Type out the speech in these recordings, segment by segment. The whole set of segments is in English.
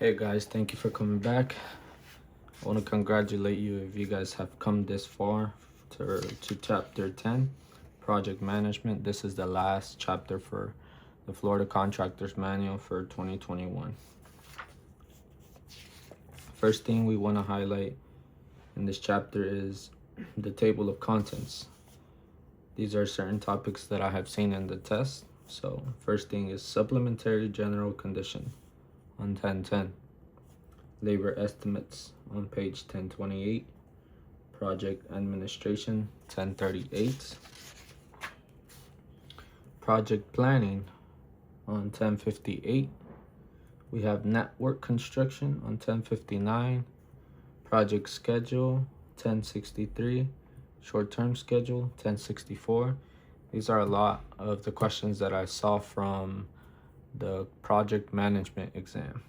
Hey guys, thank you for coming back. I want to congratulate you if you guys have come this far to chapter 10, project management. This is the last chapter for the Florida Contractors Manual for 2021. First thing we want to highlight in this chapter is the table of contents. These are certain topics that I have seen in the test. So first thing is supplementary general condition on 1010. Labor estimates on page 1028, project administration 1038, project planning on 1058. We have network construction on 1059, project schedule 1063, short-term schedule 1064. These are a lot of the questions that I saw from the project management exam.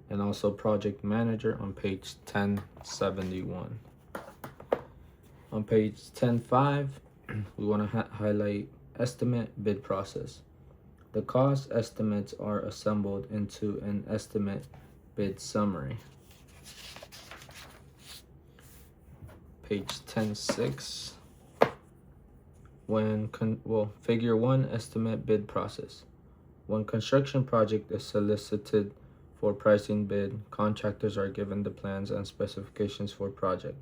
And also project manager on page 1071. On page 10.5, we want to highlight estimate bid process. The cost estimates are assembled into an estimate bid summary. Page 10.6, figure 1, estimate bid process. When construction project is solicited for pricing bid, contractors are given the plans and specifications for project.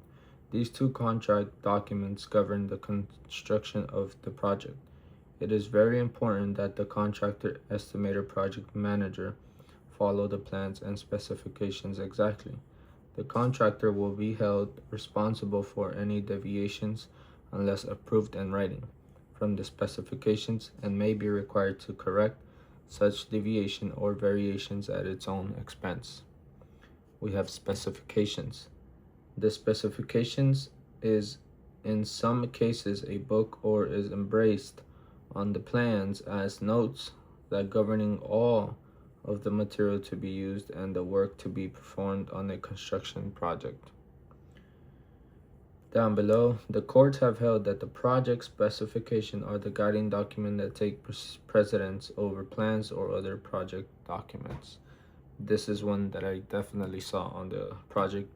These two contract documents govern the construction of the project. It is very important that the contractor, estimator, project manager follow the plans and specifications exactly. The contractor will be held responsible for any deviations unless approved in writing from the specifications and may be required to correct such deviation or variations at its own expense. We have specifications. The specifications is in some cases a book or is embraced on the plans as notes that governing all of the material to be used and the work to be performed on a construction project. Down below, the courts have held that the project specification are the guiding document that take precedence over plans or other project documents. This is one that I definitely saw on the project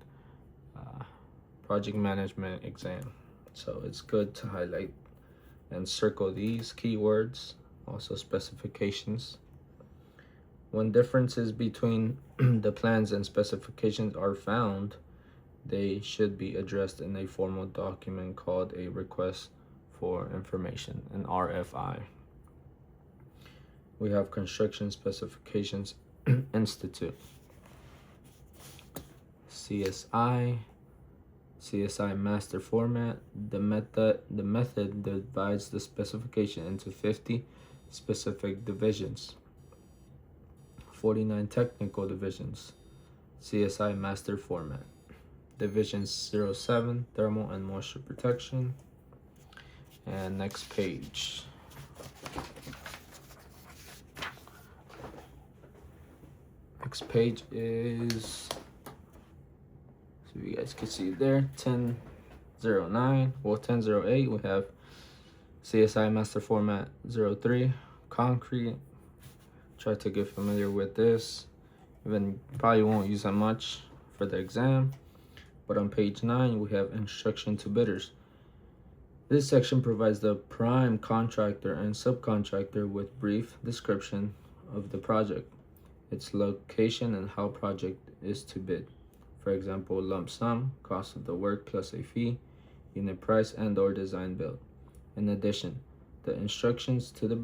management exam. So it's good to highlight and circle these keywords, also specifications. When differences between the plans and specifications are found, they should be addressed in a formal document called a request for information, an RFI. We have Construction Specifications Institute, CSI master format. The method divides the specification into 50 specific divisions, 49 technical divisions. CSI master format. Division 07, thermal and moisture protection. And next page. Next page is, so you guys can see there, 1009, 1008, we have CSI master format 03, concrete. Try to get familiar with this. Even probably won't use that much for the exam. But on page 9, we have instruction to bidders. This section provides the prime contractor and subcontractor with brief description of the project, its location, and how project is to bid. For example, lump sum, cost of the work plus a fee, unit price, and/or design build. In addition, the instructions to the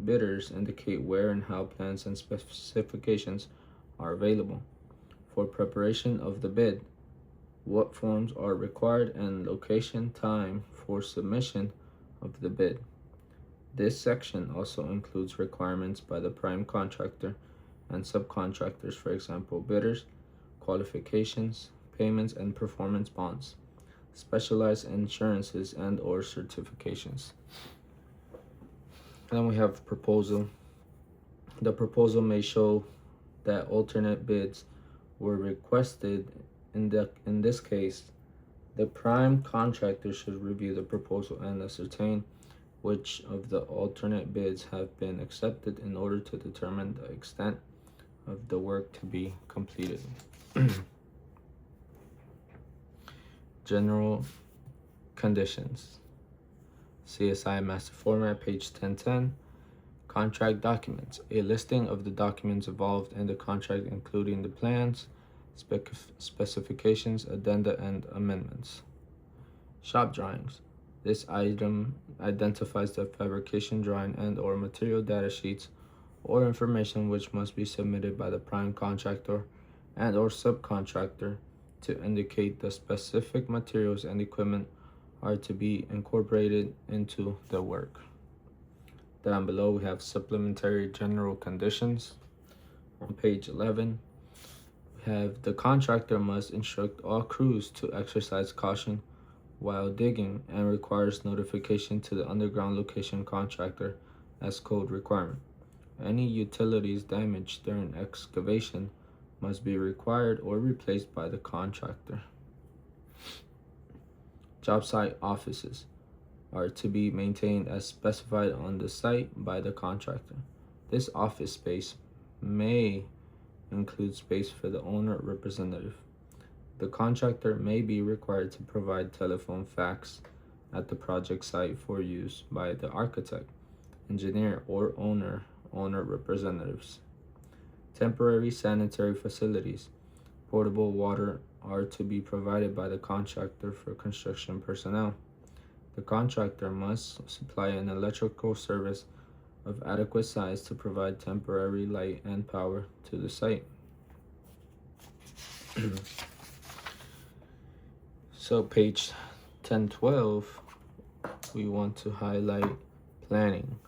bidders indicate where and how plans and specifications are available. For preparation of the bid, what forms are required, and location, time for submission of the bid. This section also includes requirements by the prime contractor and subcontractors, for example, bidders, qualifications, payments, and performance bonds, specialized insurances and/or certifications. Then we have proposal. The proposal may show that alternate bids were requested. In this case, the prime contractor should review the proposal and ascertain which of the alternate bids have been accepted in order to determine the extent of the work to be completed. General conditions. CSI Master Format, page 1010. Contract documents. A listing of the documents involved in the contract, including the plans, specifications, addenda, and amendments. Shop drawings. This item identifies the fabrication drawing and/or material data sheets or information which must be submitted by the prime contractor and/or subcontractor to indicate the specific materials and equipment are to be incorporated into the work. Down below we have supplementary general conditions. On page 11, we have the contractor must instruct all crews to exercise caution while digging and requires notification to the underground location contractor as code requirement. Any utilities damaged during excavation must be required or replaced by the contractor. Job site offices are to be maintained as specified on the site by the contractor. This office space may include space for the owner representative. The contractor may be required to provide telephone fax at the project site for use by the architect, engineer, or owner representatives. Temporary sanitary facilities. Portable water are to be provided by the contractor for construction personnel. The contractor must supply an electrical service of adequate size to provide temporary light and power to the site. So page 1012, we want to highlight planning,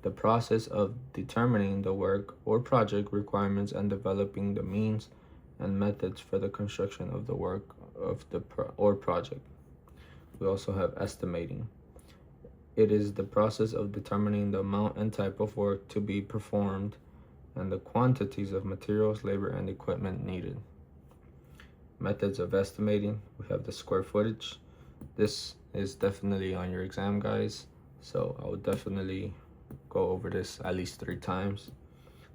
the process of determining the work or project requirements and developing the means and methods for the construction of the work of the project. We also have estimating. It is the process of determining the amount and type of work to be performed and the quantities of materials, labor, and equipment needed. Methods of estimating. We have the square footage. This is definitely on your exam, guys, so I would definitely go over this at least 3 times.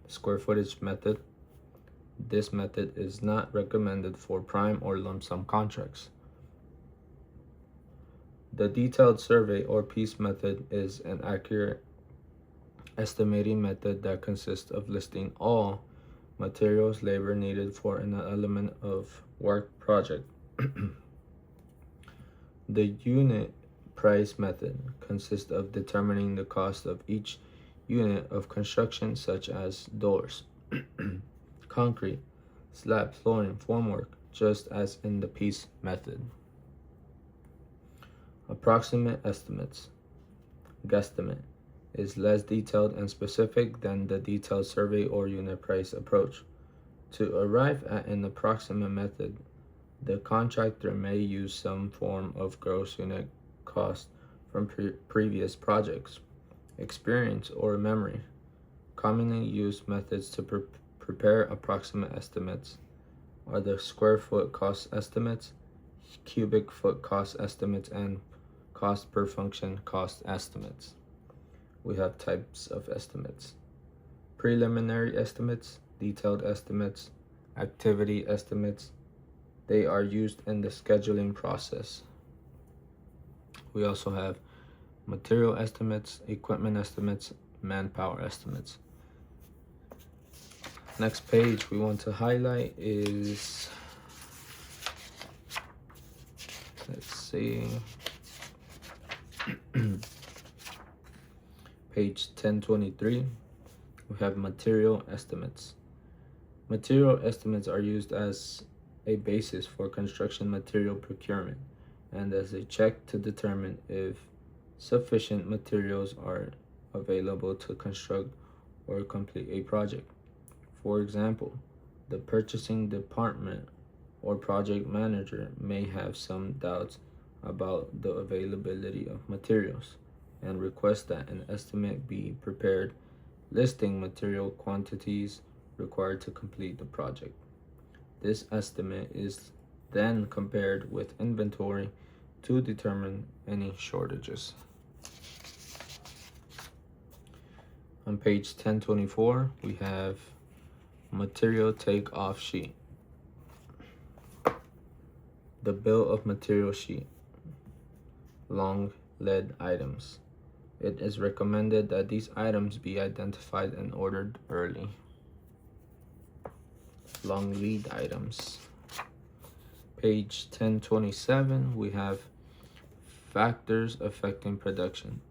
The square footage method. This method is not recommended for prime or lump sum contracts. The detailed survey or piece method is an accurate estimating method that consists of listing all materials, labor needed for an element of work project. The unit price method consists of determining the cost of each unit of construction, such as doors, concrete, slab, flooring, formwork, just as in the piece method. Approximate estimates. Guesstimate is less detailed and specific than the detailed survey or unit price approach. To arrive at an approximate method, the contractor may use some form of gross unit cost from previous projects, experience, or memory. Commonly used methods to prepare approximate estimates are the square foot cost estimates, cubic foot cost estimates, and cost per function cost estimates. We have types of estimates: preliminary estimates, detailed estimates, activity estimates. They are used in the scheduling process. We also have material estimates, equipment estimates, manpower estimates. Next page we want to highlight is, let's see, page 1023. We have material estimates. Material estimates are used as a basis for construction material procurement and as a check to determine if sufficient materials are available to construct or complete a project. For example, the purchasing department or project manager may have some doubts about the availability of materials and request that an estimate be prepared listing material quantities required to complete the project. This estimate is then compared with inventory to determine any shortages. On page 1024, we have material take-off sheet. The bill of material sheet. Long lead items. It is recommended that these items be identified and ordered early. Long lead items. Page 1027, we have factors affecting production.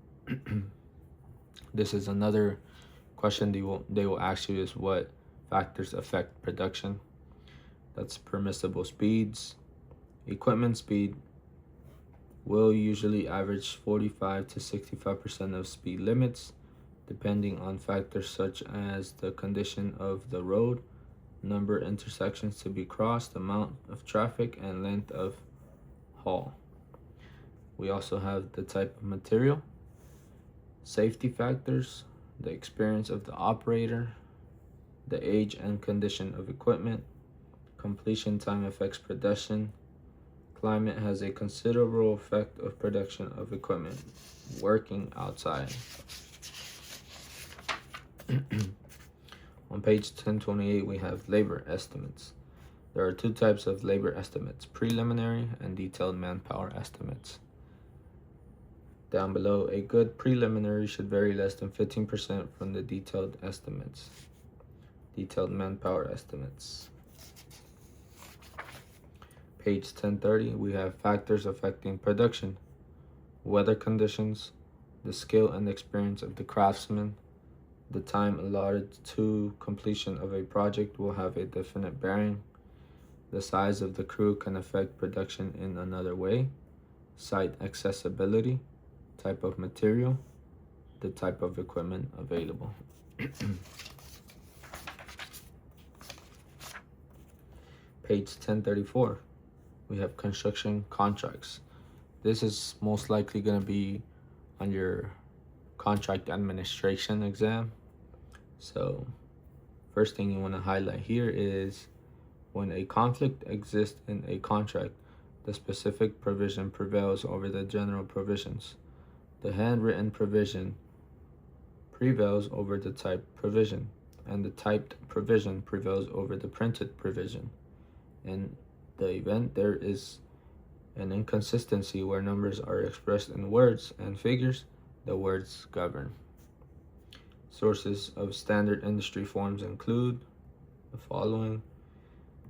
This is another question they will ask you, is what factors affect production. That's permissible speeds. Equipment speed will usually average 45 to 65% of speed limits, depending on factors such as the condition of the road, number of intersections to be crossed, amount of traffic, and length of haul. We also have the type of material, safety factors, the experience of the operator, the age and condition of equipment, completion time affects production, climate has a considerable effect of production of equipment working outside. On page 1028, we have labor estimates. There are two types of labor estimates, preliminary and detailed manpower estimates. Down below, a good preliminary should vary less than 15% from the detailed estimates. Detailed manpower estimates. Page 1030, we have factors affecting production. Weather conditions, the skill and experience of the craftsman, the time allotted to completion of a project will have a definite bearing. The size of the crew can affect production in another way. Site accessibility, type of material, the type of equipment available. Page 1034, we have construction contracts. This is most likely going to be on your contract administration exam. So first thing you want to highlight here is when a conflict exists in a contract, the specific provision prevails over the general provisions. The handwritten provision prevails over the typed provision, and the typed provision prevails over the printed provision. In the event there is an inconsistency where numbers are expressed in words and figures, the words govern. Sources of standard industry forms include the following.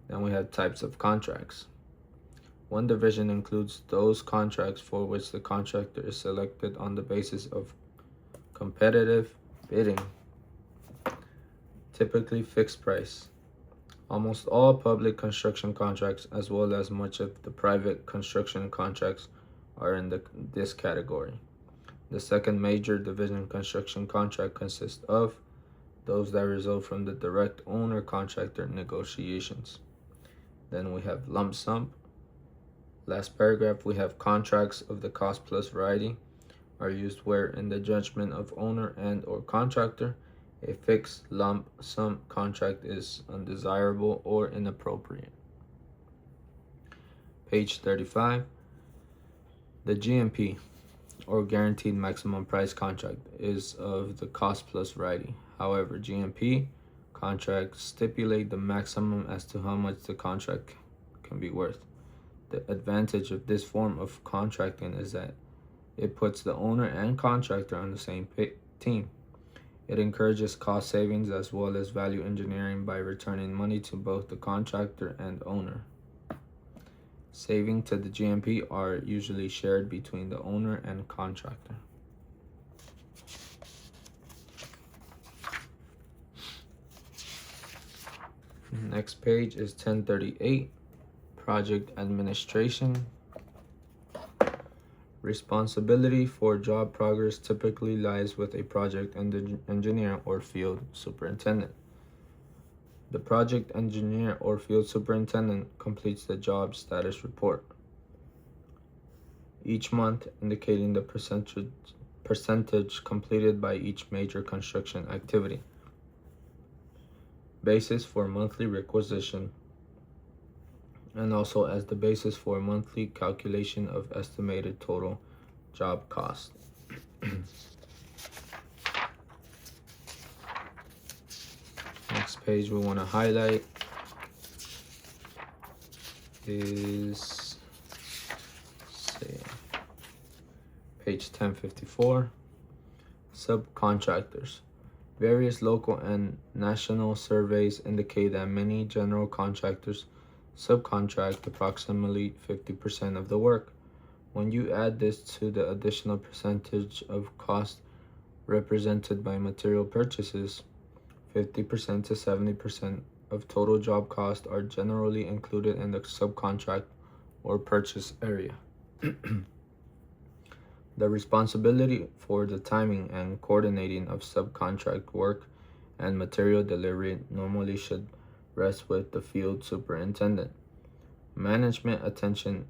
Then we have types of contracts. One division includes those contracts for which the contractor is selected on the basis of competitive bidding, typically fixed price. Almost all public construction contracts, as well as much of the private construction contracts, are in this category. The second major division, construction contract, consists of those that result from the direct owner-contractor negotiations. Then we have lump sum. Last paragraph, we have contracts of the cost plus variety are used where, in the judgment of owner and or contractor, a fixed lump sum contract is undesirable or inappropriate. Page 35, the GMP, or guaranteed maximum price contract, is of the cost plus variety. However, GMP contracts stipulate the maximum as to how much the contract can be worth. The advantage of this form of contracting is that it puts the owner and contractor on the same team. It encourages cost savings as well as value engineering by returning money to both the contractor and owner. Savings to the GMP are usually shared between the owner and contractor. Next page is 1038, project administration. Responsibility for job progress typically lies with a project engineer or field superintendent. The project engineer or field superintendent completes the job status report each month, indicating the percentage completed by each major construction activity. Basis for monthly requisition, and also as the basis for monthly calculation of estimated total job cost. Next page we want to highlight is, say, page 1054, subcontractors. Various local and national surveys indicate that many general contractors subcontract approximately 50% of the work. When you add this to the additional percentage of cost represented by material purchases, 50% to 70% of total job cost are generally included in the subcontract or purchase area. The responsibility for the timing and coordinating of subcontract work and material delivery normally should rest with the field superintendent. Management attention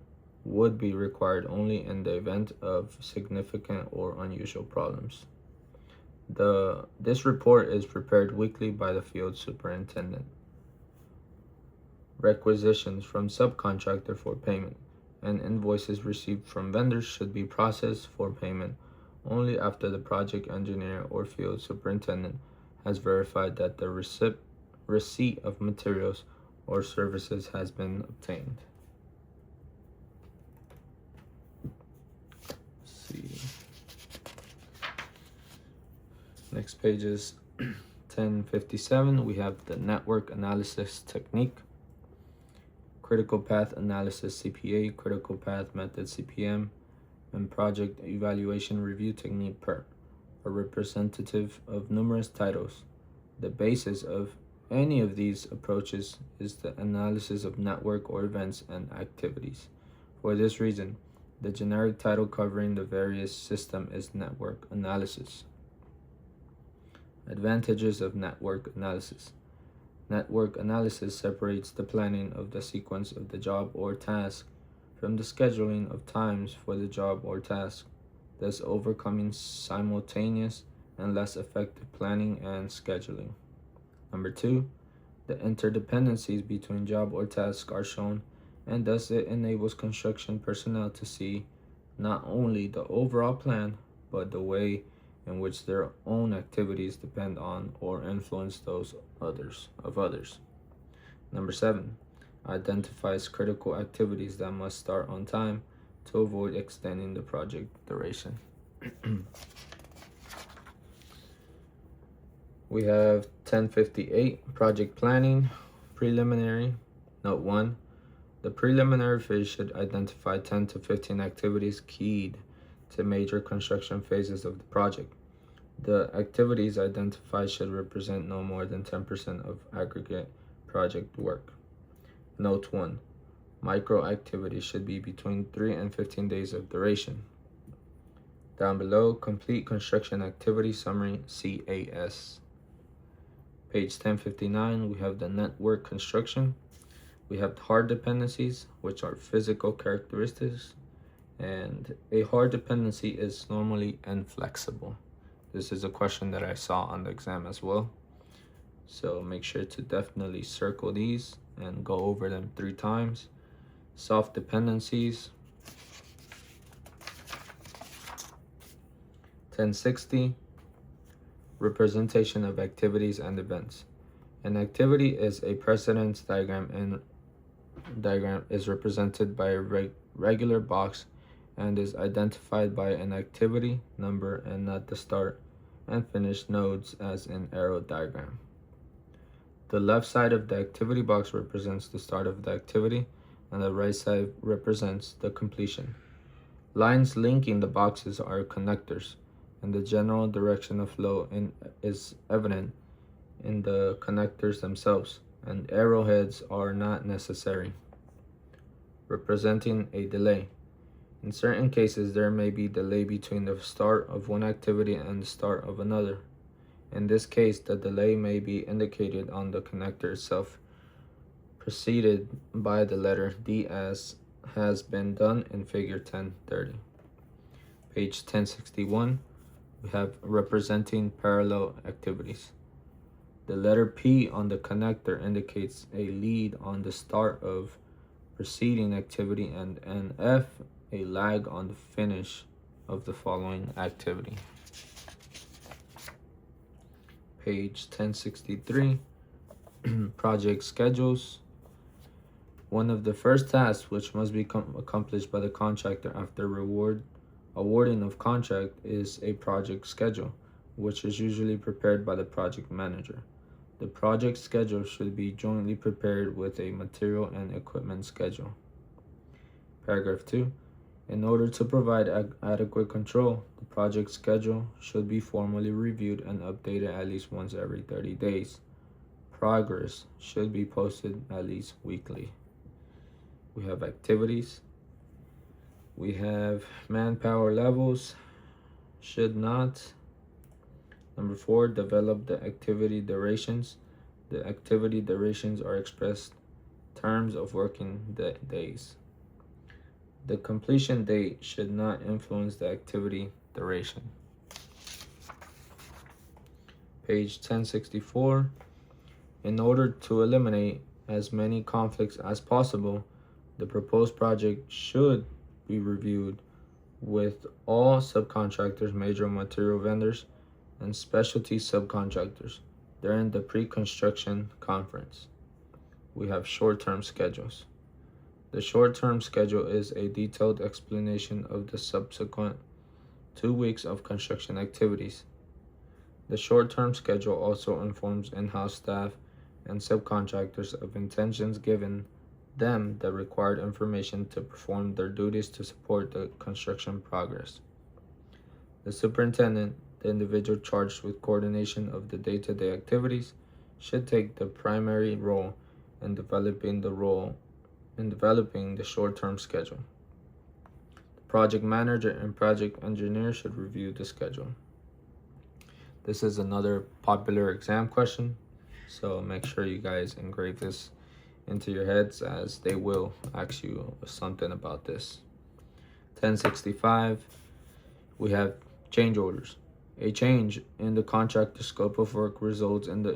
would be required only in the event of significant or unusual problems. This report is prepared weekly by the field superintendent. Requisitions from subcontractor for payment and invoices received from vendors should be processed for payment only after the project engineer or field superintendent has verified that the receipt of materials or services has been obtained. Let's see. Next page is 1057. We have the network analysis technique. Critical path analysis CPA, critical path method CPM, and project evaluation review technique PERT are representative of numerous titles. The basis of any of these approaches is the analysis of network or events and activities. For this reason, the generic title covering the various system is network analysis. Advantages of network analysis. Network analysis separates the planning of the sequence of the job or task from the scheduling of times for the job or task, thus overcoming simultaneous and less effective planning and scheduling. Number 2, the interdependencies between job or task are shown, and thus it enables construction personnel to see not only the overall plan, but the way in which their own activities depend on or influence those of others. Number 7, identifies critical activities that must start on time to avoid extending the project duration. We have 1058, project planning, preliminary. Note 1, the preliminary phase should identify 10 to 15 activities keyed to major construction phases of the project. The activities identified should represent no more than 10% of aggregate project work. Note 1, micro activities should be between 3 and 15 days of duration. Down below, complete construction activity summary, CAS. Page 1059, we have the network construction. We have hard dependencies, which are physical characteristics, and a hard dependency is normally inflexible. This is a question that I saw on the exam as well. So make sure to definitely circle these and go over them 3 times. Soft dependencies. 1060, representation of activities and events. An activity is a precedence diagram, and diagram is represented by a regular box and is identified by an activity number and not the start and finish nodes as in arrow diagram. The left side of the activity box represents the start of the activity, and the right side represents the completion. Lines linking the boxes are connectors, and the general direction of flow is evident in the connectors themselves, and arrowheads are not necessary. Representing a delay. In certain cases, there may be delay between the start of one activity and the start of another. In this case, the delay may be indicated on the connector itself, preceded by the letter D, as has been done in figure 1030. Page 1061, we have representing parallel activities. The letter P on the connector indicates a lead on the start of preceding activity, and an F a lag on the finish of the following activity. Page 1063, Project schedules. One of the first tasks which must be accomplished by the contractor after awarding of contract is a project schedule, which is usually prepared by the project manager. The project schedule should be jointly prepared with a material and equipment schedule. Paragraph 2. In order to provide adequate control, the project schedule should be formally reviewed and updated at least once every 30 days. Progress should be posted at least weekly. We have activities. We have manpower levels. Should not. Number 4, develop the activity durations. The activity durations are expressed terms of working days. The completion date should not influence the activity duration. Page 1064. In order to eliminate as many conflicts as possible, the proposed project should be reviewed with all subcontractors, major material vendors, and specialty subcontractors during the pre-construction conference. We have short-term schedules. The short-term schedule is a detailed explanation of the subsequent 2 weeks of construction activities. The short-term schedule also informs in-house staff and subcontractors of intentions given them the required information to perform their duties to support the construction progress. The superintendent, the individual charged with coordination of the day-to-day activities, should take the primary role in developing the short-term schedule. The project manager and project engineer should review the schedule. This is another popular exam question, so make sure you guys engrave this into your heads, as they will ask you something about this. 1065, we have change orders. A change in the contractor's scope of work results in the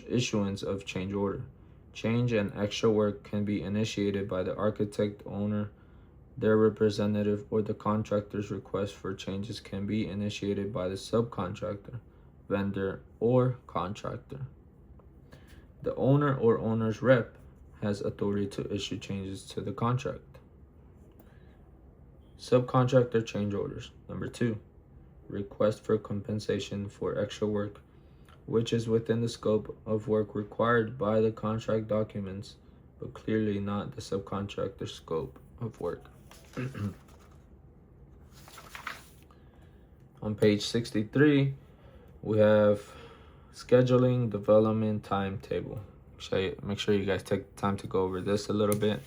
issuance of change order. Change and extra work can be initiated by the architect, owner, their representative, or the contractor's request for changes can be initiated by the subcontractor, vendor, or contractor. The owner or owner's rep has authority to issue changes to the contract. Subcontractor change orders. Number 2, request for compensation for extra work, which is within the scope of work required by the contract documents, but clearly not the subcontractor's scope of work. On page 63, we have scheduling development timetable. Make sure you guys take time to go over this a little bit.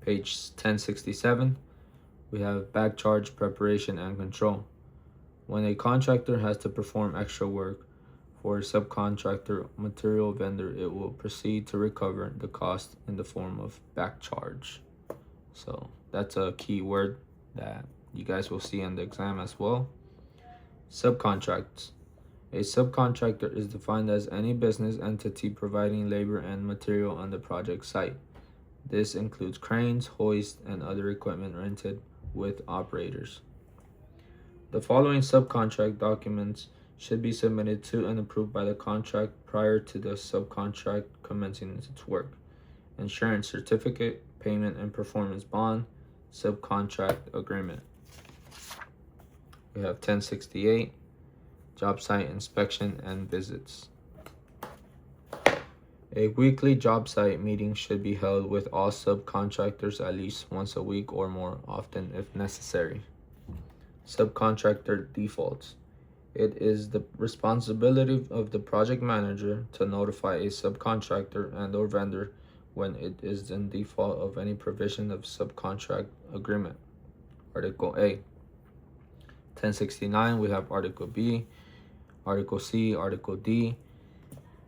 Page 1067, we have back charge preparation and control. When a contractor has to perform extra work for a subcontractor material vendor, it will proceed to recover the cost in the form of back charge. So that's a key word that you guys will see in the exam as well. Subcontracts. A subcontractor is defined as any business entity providing labor and material on the project site. This includes cranes, hoists, and other equipment rented with operators. The following subcontract documents should be submitted to and approved by the contract prior to the subcontract commencing its work: insurance certificate, payment and performance bond, subcontract agreement. We have 1068, job site inspection and visits. A weekly job site meeting should be held with all subcontractors at least once a week or more often if necessary. Subcontractor defaults. It is the responsibility of the project manager to notify a subcontractor and/or vendor when it is in default of any provision of subcontract agreement. Article A. 1069, we have Article B, Article C, Article D,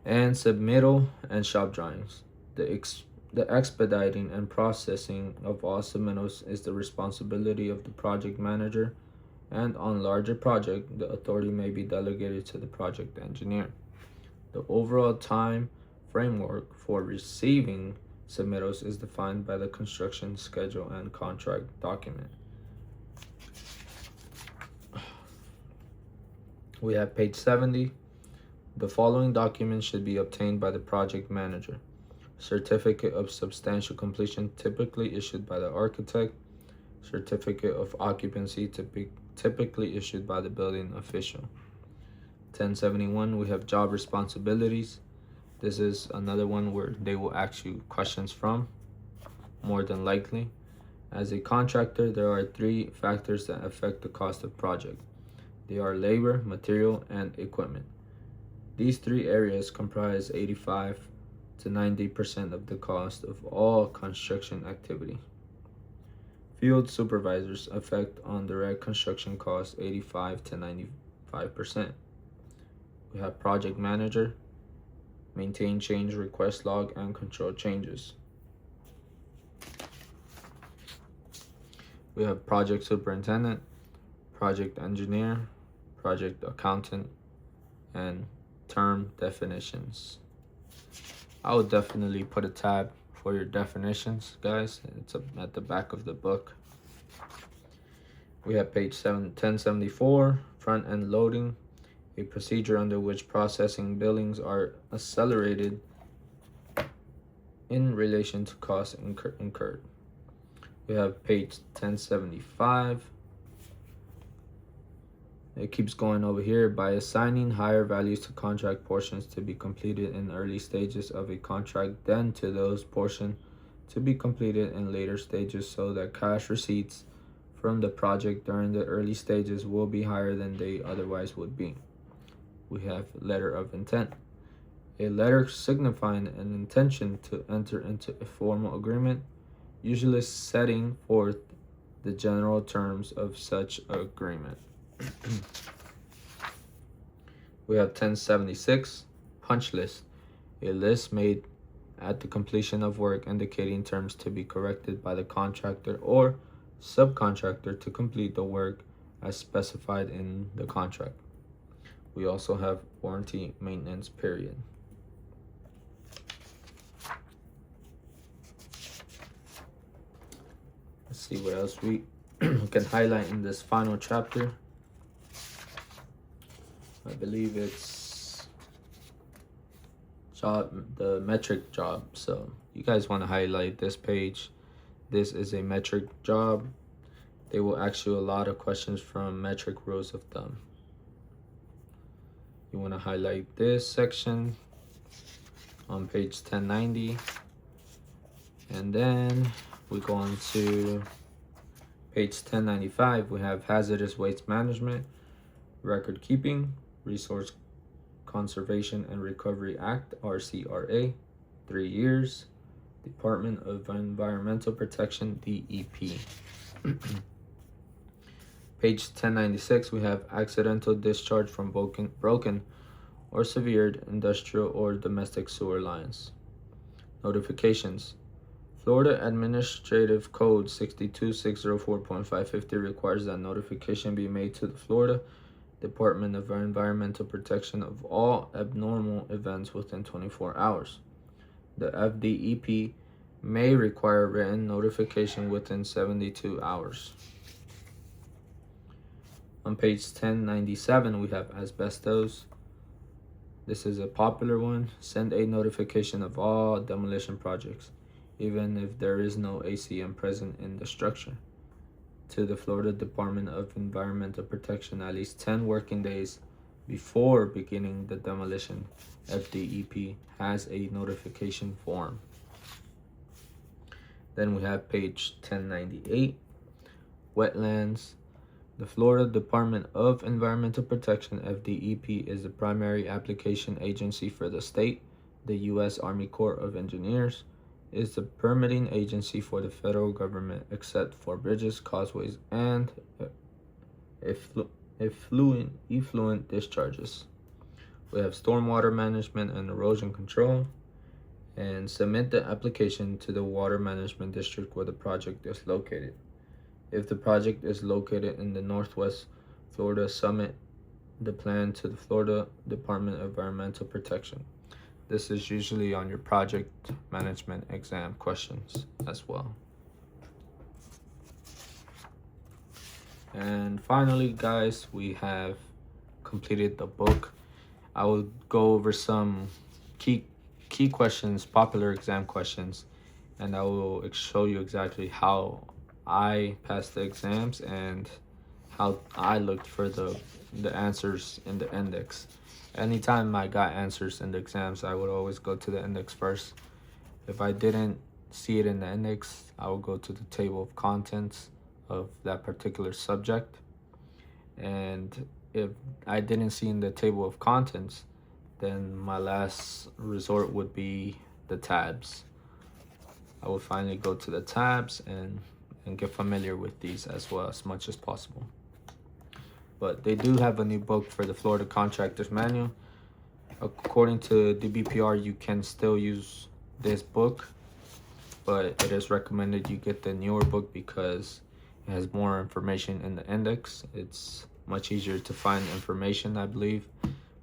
and submittal and shop drawings. The expediting and processing of all submittals is the responsibility of the project manager, and on larger project, the authority may be delegated to the project engineer. The overall time framework for receiving submittals is defined by the construction schedule and contract document. We have page 70. The following documents should be obtained by the project manager. Certificate of substantial completion, typically issued by the architect. Certificate of occupancy, typically issued by the building official. 1071, we have job responsibilities. This is another one where they will ask you questions from, more than likely. As a contractor, there are 3 factors that affect the cost of project. They are labor, material, and equipment. These 3 areas comprise 85 to 90% of the cost of all construction activity. Field supervisors affect on direct construction costs 85 to 95%. We have project manager, maintain change request log and control changes. We have project superintendent, project engineer, project accountant, and term definitions. I would definitely put a tab for your definitions, guys. It's at the back of the book. We have page 1074, front-end loading, a procedure under which processing billings are accelerated in relation to costs incurred. We have page 1075. It keeps going over here. By assigning higher values to contract portions to be completed in early stages of a contract than to those portions to be completed in later stages, so that cash receipts from the project during the early stages will be higher than they otherwise would be. We have letter of intent. A letter signifying an intention to enter into a formal agreement, usually setting forth the general terms of such agreement. We have 1076, punch list, a list made at the completion of work indicating terms to be corrected by the contractor or subcontractor to complete the work as specified in the contract. We also have warranty maintenance period. Let's see what else we can highlight in this final chapter. I believe it's the metric job. So you guys want to highlight this page. This is a metric job. They will ask you a lot of questions from metric rules of thumb. You want to highlight this section on page 1090. And then we go on to page 1095. We have hazardous waste management, record keeping, Resource Conservation and Recovery Act, RCRA, 3 years, Department of Environmental Protection, DEP. Page 1096, we have accidental discharge from broken or severed industrial or domestic sewer lines. Notifications. Florida Administrative Code 62604.550 requires that notification be made to the Florida Department of Environmental Protection of all abnormal events within 24 hours. The FDEP may require written notification within 72 hours. On page 1097, we have asbestos. This is a popular one. Send a notification of all demolition projects, even if there is no ACM present in the structure, to the Florida Department of Environmental Protection at least 10 working days before beginning the demolition. FDEP has a notification form. Then we have page 1098, wetlands. The Florida Department of Environmental Protection, FDEP, is the primary application agency for the state. The U.S. Army Corps of Engineers is the permitting agency for the federal government, except for bridges, causeways, and effluent discharges. We have stormwater management and erosion control, and submit the application to the water management district where the project is located. If the project is located in the Northwest Florida, submit the plan to the Florida Department of Environmental Protection. This is usually on your project management exam questions as well. And finally, guys, we have completed the book. I will go over some key questions, popular exam questions, and I will show you exactly how I passed the exams and how I looked for the answers in the index. Anytime I got answers in the exams, I would always go to the index first. If I didn't see it in the index, I will go to the table of contents of that particular subject. And if I didn't see in the table of contents, then my last resort would be the tabs. I would finally go to the tabs and get familiar with these as well as much as possible. But they do have a new book for the Florida Contractors Manual. According to the BPR, you can still use this book, but it is recommended you get the newer book because it has more information in the index. It's much easier to find information, I believe,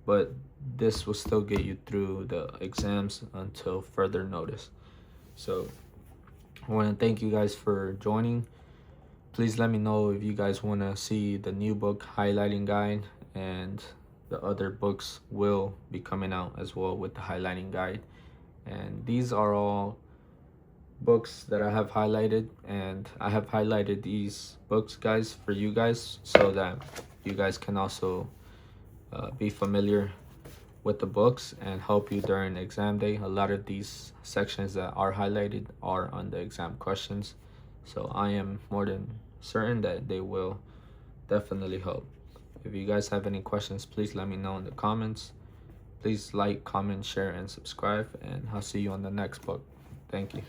but this will still get you through the exams until further notice. So I want to thank you guys for joining. Please let me know if you guys want to see the new book highlighting guide, and the other books will be coming out as well with the highlighting guide. And these are all books that I have highlighted, and I have highlighted these books, guys, for you guys so that you guys can also be familiar with the books and help you during exam day. A lot of these sections that are highlighted are on the exam questions, so I am more than certain that they will definitely help. If you guys have any questions, please let me know in the comments. Please like, comment, share, and subscribe, and I'll see you on the next book. Thank you.